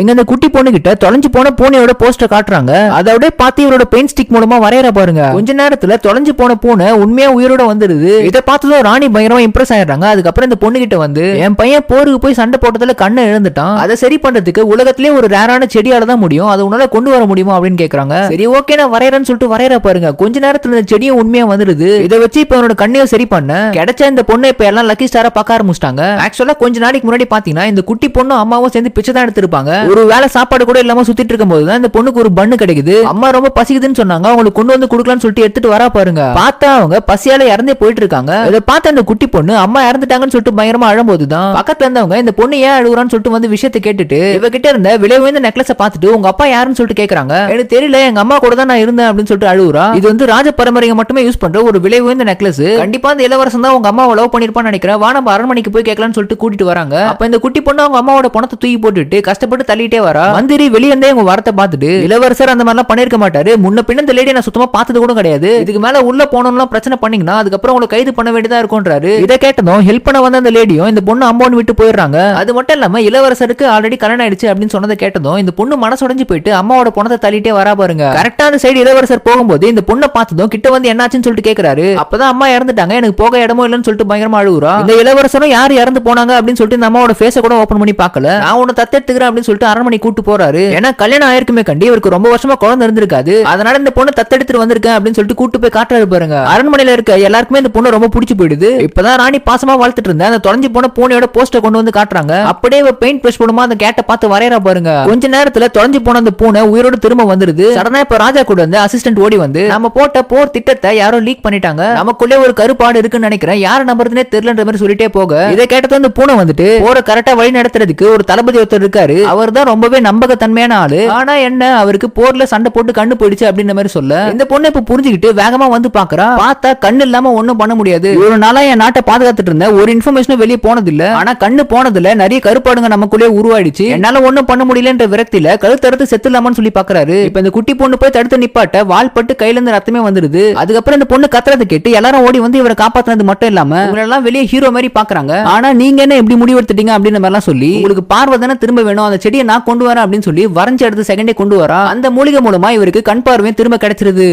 எங்க அந்த குட்டி பொண்ணு கிட்ட தொலைஞ்சு போன பூனையோட போஸ்டர் காட்டுறாங்க. அதோட பார்த்து இவரோட பெயிண்ட் ஸ்டிக் மூலமா வரையற பாருங்க. கொஞ்ச நேரத்துல தொலைஞ்சு போன பூனை உண்மையா உயிரோட வந்துருது. இதை பார்த்ததும் ராணி பயங்கரமா இம்ப்ரெஸ் ஆயிடுறாங்க. அதுக்கப்புறம் இந்த பொண்ணு கிட்ட வந்து என் பையன் போருக்கு போய் சண்டை போட்டதுல கண்ணை இழந்துட்டான், அதை சரி பண்றதுக்கு உலகத்திலே ஒரு ரேரான செடியால தான் முடியும், அதை உன்னால கொண்டு வர முடியுமா அப்படின்னு கேக்குறாங்க. சரி ஓகே நான் வரையறேன்னு சொல்லிட்டு வரையற பாருங்க. கொஞ்ச நேரத்துல இந்த செடியும் உண்மையா வந்துருது. இதை வச்சு இப்ப அவனோட கண்ணையும் சரி பண்ண கிடைச்ச இந்த பொண்ணை இப்ப எல்லாம் லக்கி ஸ்டாரா பார்க்க ஆரம்பிச்சிட்டாங்க. ஆக்சுவலா கொஞ்ச நாளைக்கு முன்னாடி பாத்தீங்கன்னா இந்த குட்டி பொண்ணு அம்மாவும் சேர்ந்து பிச்சை தான் எடுத்திருப்பாங்க. ஒரு வேளை சாப்பாடு கூட இல்லாம சுத்திட்டு இருக்கும் போதுதான் இந்த பொண்ணுக்கு ஒரு பண்ணு கிடைக்குது. அம்மா ரொம்ப பசிக்குதுன்னு சொன்னாங்க, அவங்களுக்கு கொண்டு வந்து கொடுக்கலாம்னு சொல்லிட்டு எடுத்துட்டு வரா பாருங்க. பார்த்தா அவங்க பசியால இறந்தே போயிட்டு இருக்காங்க. இதை பார்த்த அந்த குட்டி பொண்ணு அம்மா இறந்துட்டாங்கன்னு சொல்லிட்டு பயங்கரமா அழும்போதுதான் பக்கத்துல இருந்தவங்க இந்த பொண்ணு ஏன் அழுகுறான்னு சொல்லிட்டு வந்து விஷயத்தை கேட்டுட்டு இவகிட்ட இருந்த விலை உயர்ந்த நெக்லஸ பார்த்துட்டு உங்க அப்பா யாருன்னு சொல்லிட்டு கேக்குறாங்க. எனக்கு தெரியல, எங்க அம்மா கூட தான் நான் இருந்தேன் அப்படின்னு சொல்லிட்டு அழுகுறா. இது வந்து ராஜ பரம்பரைங்க மட்டுமே யூஸ் பண்ற ஒரு விலை உயர்ந்த நெக்லஸ். கண்டிப்பா இந்த இளவரசன் தான் உங்க அம்மாவை லவ் பண்ணிருப்பான்னு நினைக்கிறேன், வா நம்ம அரண்மனைக்கு போய் கேட்கலாம்னு சொல்லிட்டு கூட்டிட்டு வராங்க. அப்ப இந்த குட்டி பொண்ணு அவங்க அம்மாவோட பணத்தை தூக்கி போட்டுட்டு கஷ்டப்பட்டு தள்ளிட்டே வரா. மந்திரி வெளியே இருந்தே உங்க வார்த்தை பார்த்துட்டு இளவரசர் அந்த மாதிரிலாம் பண்ணிருக்க மாட்டாரு, முன்ன பின்ன இந்த லேடியை நான் சுத்தமா பார்த்தது கூட கிடையாது, இதுக்கு மேல உள்ள போனோம்லாம் பிரச்சனை பண்ணீங்கன்னா அதுக்கப்புறம் உங்களை கைது பண்ண வேண்டியதா இருக்கும்ன்றாரு. இதை கேட்டதும் ஹெல்ப் பண்ண வந்த அந்த லேடியும் இந்த பொண்ணு அம்மான்னு விட்டு போயிடுறாங்க. அது மட்டும் இல்லாம இளவரசருக்கு ஆல்ரெடி கல்யாணம் ஆயிடுச்சு அப்படின்னு சொன்னதை கேட்டதும் இந்த பொண்ணு மனசுடைஞ்சு போயிட்டு அம்மாவோட பணத்தை தள்ளிட்டே வரா பாருங்க. கரெக்டா அந்த சைடு இளவரசர் போகும்போது இந்த பொண்ணை பார்த்ததும் கிட்ட வந்து என்னாச்சுன்னு சொல்லிட்டு கேக்குறாரு. அப்பதான் அம்மா இறந்துட்டாங்க, எனக்கு போக இடமும் இல்லைன்னு சொல்லிட்டு பயங்கரமா அழுகுறா. இந்த இளவரசரும் யார் இறந்து போனாங்க அப்படின்னு சொல்லிட்டு இந்த அம்மாவோட ஃபேஸை கூட ஓபன் பண்ணி பார்க்கல. நான் உன்னை தத்தெடுத்துக்கிறேன் அப்படின்னு சொல்லிட்டு அரண்மனை கூட்டு போறாரு. ஏன்னா கல்யாணம் ஆயிருக்குமே கண்டி இவருக்கு ரொம்ப வருஷமா குழந்தை இருந்திருக்காது, அதனால இந்த பொண்ணு தத்தெடுத்து வந்திருக்கேன் அப்படின்னு சொல்லிட்டு கூட்டு போய் காட்டுறாரு பாருங்க. அரண்மனையில இருக்க எல்லாருக்குமே இந்த பொண்ணு ரொம்ப பிடிச்சு போயிடுது. இப்பதான் ராணி பாசமா வளர்த்துட்டு இருந்த அந்த தொலைஞ்சு போன பூனையோட போஸ்டர் கொண்டு வந்து காட்டுறாங்க. அப்படியே பெயிண்ட் பிரஷ் பண்ணுமா அந்த கேட்ட பார்த்து வரையறா பாருங்க. கொஞ்ச நேரத்துல தொலைஞ்சு போன அந்த பூனை உயிரோட திரும்ப வந்துருது. சடனா இப்ப ராஜா கூட வந்து அசிஸ்டன்ட் ஓடி வந்து நம்ம போட்ட போர் திட்டத்தை யாரோ லீக் பண்ணிட்டாங்க, நமக்குள்ளே ஒரு கருப்பாடு இருக்குன்னு நினைக்கிறேன், யார நம்புறதுனே தெரியலன்ற மாதிரி சொல்லிட்டே போக இதை கேட்டது அந்த பூனை வந்துட்டு போற கரெக்டா வழி நடத்துறதுக்கு ஒரு தளபதி ஒருத்தர் இருக்காரு, அவர் தான் ரொம்பவே நம்பகத்தன்மையான ஆளு, ஆனா என்ன அவருக்கு போர்ல சண்டை போட்டு கண்ணு போயிடுச்சு அப்படின்ற மாதிரி சொல்ல இந்த பொண்ணு இப்ப புரிஞ்சுக்கிட்டு வேகமா வந்து பாக்குறா. பார்த்தா கண்ணு இல்லாம ஒண்ணும் பண்ண முடியாது, ஒரு நாளா என் நாட்டை பாதுகாத்துட்டு இருந்த ஒரு இன்ஃபர்மேஷனும் வெளியே போனது இல்ல, ஆனா கண்ணு போனதுல நிறைய கருப்பாடுங்க நமக்குள்ளே உருவாயிடுச்சு, என்னால ஒண்ணும் பண்ண முடியலன்ற விரக்தியில கழுத்தறுத்து செத்துலாமான்னு சொல்லி பாக்குறாரு. இப்ப இந்த குட்டி பொண்ணு போய் தடுத்து நிப்பாட்ட வால் பட்டு கையில இருந்து ரத்தமே வந்துருது. அதுக்கப்புறம் இந்த பொண்ணு கத்துறது கேட்டு எல்லாரும் ஓடி வந்து இவரை காப்பாத்துனது மட்டும் இல்லாம இவரெல்லாம் வெளியே ஹீரோ மாதிரி பாக்குறாங்க. ஆனா நீங்க என்ன எப்படி முடிவெடுத்துட்டீங்க அப்படின்னு மாதிரி சொல்லி உங்களுக்கு பார்வை தானே திரும்ப வேணும், அந்த செடியை நான் கொண்டு வரேன் அப்படின்னு சொல்லி வரைஞ்ச அடுத்த செகண்டே கொண்டு வரா. அந்த மூலிகை மூலமா இவருக்கு கண் பார்வையும் திரும்ப கிடைச்சிருது.